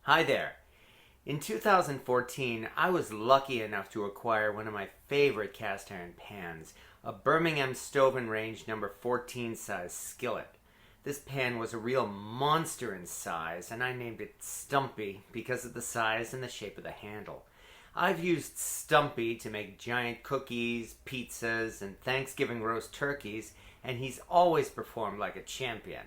Hi there. In 2014, I was lucky enough to acquire one of my favorite cast iron pans, a Birmingham Stove Range number 14 size skillet. This pan was a real monster in size, and I named it Stumpy because of the size and the shape of the handle. I've used Stumpy to make giant cookies, pizzas, and Thanksgiving roast turkeys, and he's always performed like a champion.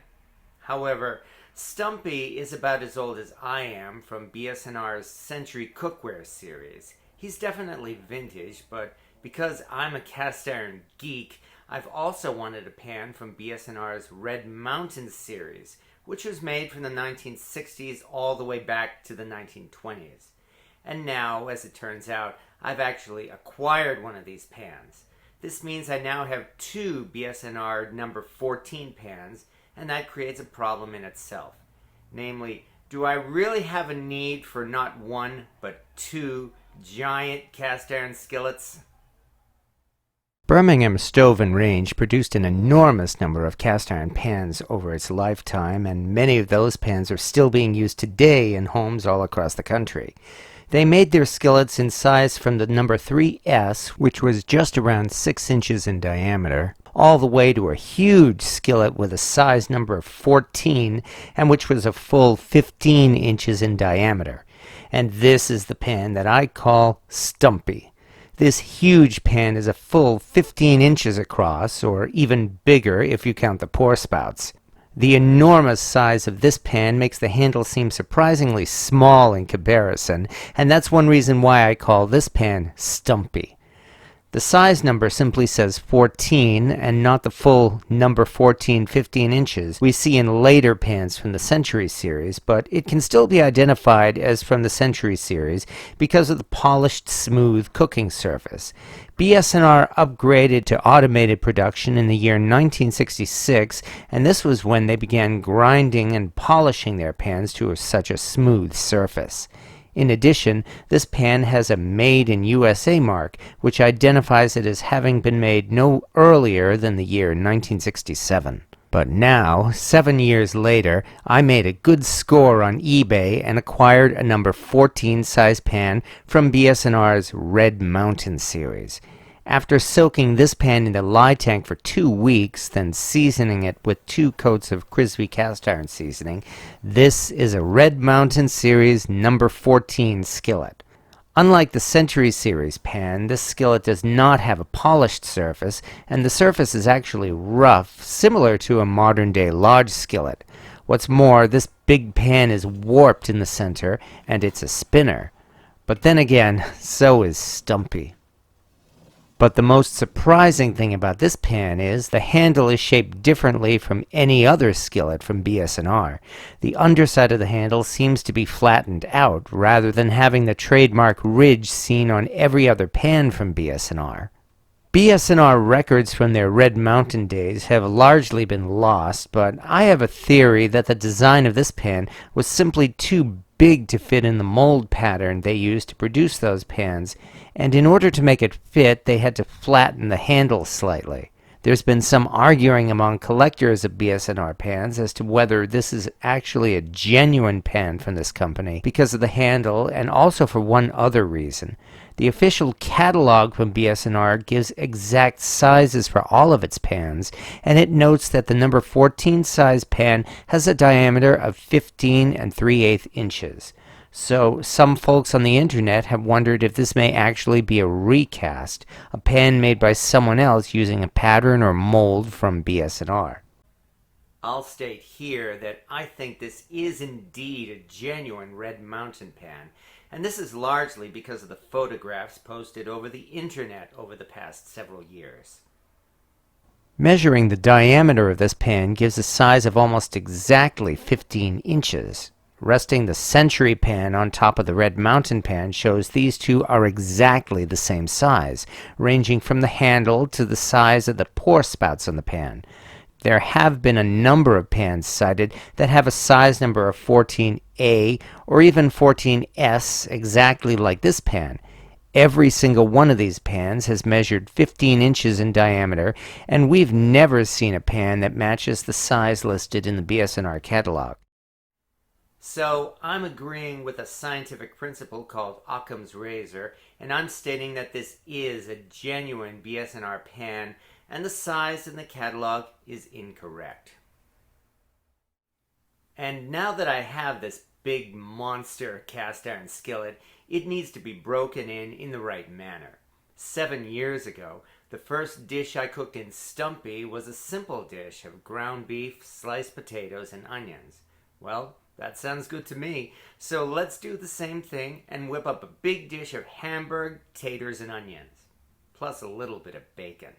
However, Stumpy is about as old as I am from BS&R's Century Cookware series. He's definitely vintage, but because I'm a cast iron geek, I've also wanted a pan from BS&R's Red Mountain series, which was made from the 1960s all the way back to the 1920s. And now, as it turns out, I've actually acquired one of these pans. This means I now have two BS&R number 14 pans, and that creates a problem in itself. Namely, do I really have a need for not one, but two giant cast iron skillets? Birmingham Stove Range produced an enormous number of cast iron pans over its lifetime, and many of those pans are still being used today in homes all across the country. They made their skillets in size from the number 3S, which was just around 6 inches in diameter, all the way to a huge skillet with a size number of 14, and which was a full 15 inches in diameter. And this is the pan that I call Stumpy. This huge pan is a full 15 inches across, or even bigger if you count the pour spouts. The enormous size of this pan makes the handle seem surprisingly small in comparison, and that's one reason why I call this pan Stumpy. The size number simply says 14 and not the full number 15 inches we see in later pans from the Century series, but it can still be identified as from the Century series because of the polished, smooth cooking surface. BS&R upgraded to automated production in the year 1966, and this was when they began grinding and polishing their pans to such a smooth surface. In addition, this pan has a Made in USA mark, which identifies it as having been made no earlier than the year 1967. But now, 7 years later, I made a good score on eBay and acquired a number 14 size pan from BS&R's Red Mountain series. After soaking this pan in the lye tank for 2 weeks, then seasoning it with 2 coats of crispy cast iron seasoning, this is a Red Mountain Series number 14 skillet. Unlike the Century Series pan, this skillet does not have a polished surface, and the surface is actually rough, similar to a modern-day lodge skillet. What's more, this big pan is warped in the center, and it's a spinner. But then again, so is Stumpy. But the most surprising thing about this pan is the handle is shaped differently from any other skillet from BS&R. The underside of the handle seems to be flattened out, rather than having the trademark ridge seen on every other pan from BS&R. BS&R records from their Red Mountain days have largely been lost, but I have a theory that the design of this pan was simply too big to fit in the mold pattern they used to produce those pans, and in order to make it fit, they had to flatten the handle slightly. There's been some arguing among collectors of BS&R pans as to whether this is actually a genuine pan from this company because of the handle, and also for one other reason. The official catalog from BS&R gives exact sizes for all of its pans, and it notes that the number 14 size pan has a diameter of 15 3/8 inches. So some folks on the internet have wondered if this may actually be a recast, a pan made by someone else using a pattern or mold from BS&R. I'll state here that I think this is indeed a genuine Red Mountain pan, and this is largely because of the photographs posted over the internet over the past several years. Measuring the diameter of this pan gives a size of almost exactly 15 inches. Resting the Century pan on top of the Red Mountain pan shows these two are exactly the same size, ranging from the handle to the size of the pour spouts on the pan. There have been a number of pans cited that have a size number of 14A or even 14S, exactly like this pan. Every single one of these pans has measured 15 inches in diameter, and we've never seen a pan that matches the size listed in the BS&R catalog. So I'm agreeing with a scientific principle called Occam's razor, and I'm stating that this is a genuine BS&R pan, and the size in the catalog is incorrect. And now that I have this big monster cast iron skillet, it needs to be broken in the right manner. 7 years ago, the first dish I cooked in Stumpy was a simple dish of ground beef, sliced potatoes, and onions. Well, that sounds good to me, so let's do the same thing and whip up a big dish of Hamburg, taters, and onions, plus a little bit of bacon.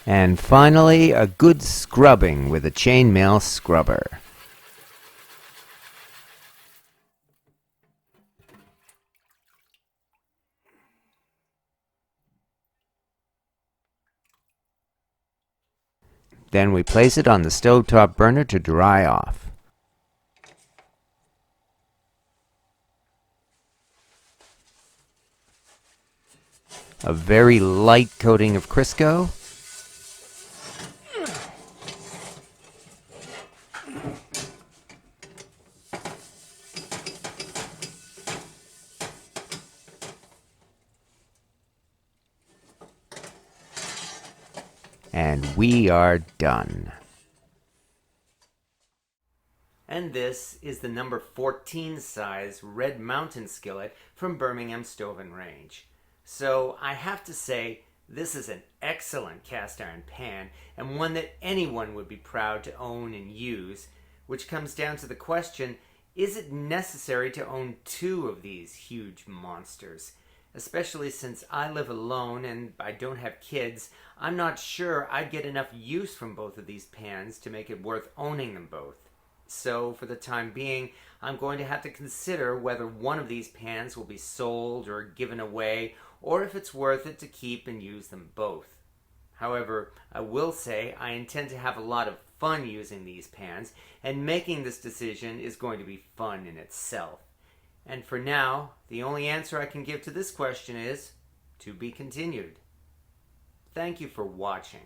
And finally, a good scrubbing with a chainmail scrubber. Then we place it on the stovetop burner to dry off. A very light coating of Crisco. And we are done. And this is the number 14 size Red Mountain skillet from Birmingham Stove Range. So I have to say, this is an excellent cast iron pan and one that anyone would be proud to own and use, which comes down to the question, is it necessary to own 2 of these huge monsters? Especially since I live alone and I don't have kids, I'm not sure I'd get enough use from both of these pans to make it worth owning them both. So for the time being, I'm going to have to consider whether one of these pans will be sold or given away, or if it's worth it to keep and use them both. However, I will say I intend to have a lot of fun using these pans, and making this decision is going to be fun in itself. And for now, the only answer I can give to this question is, to be continued. Thank you for watching.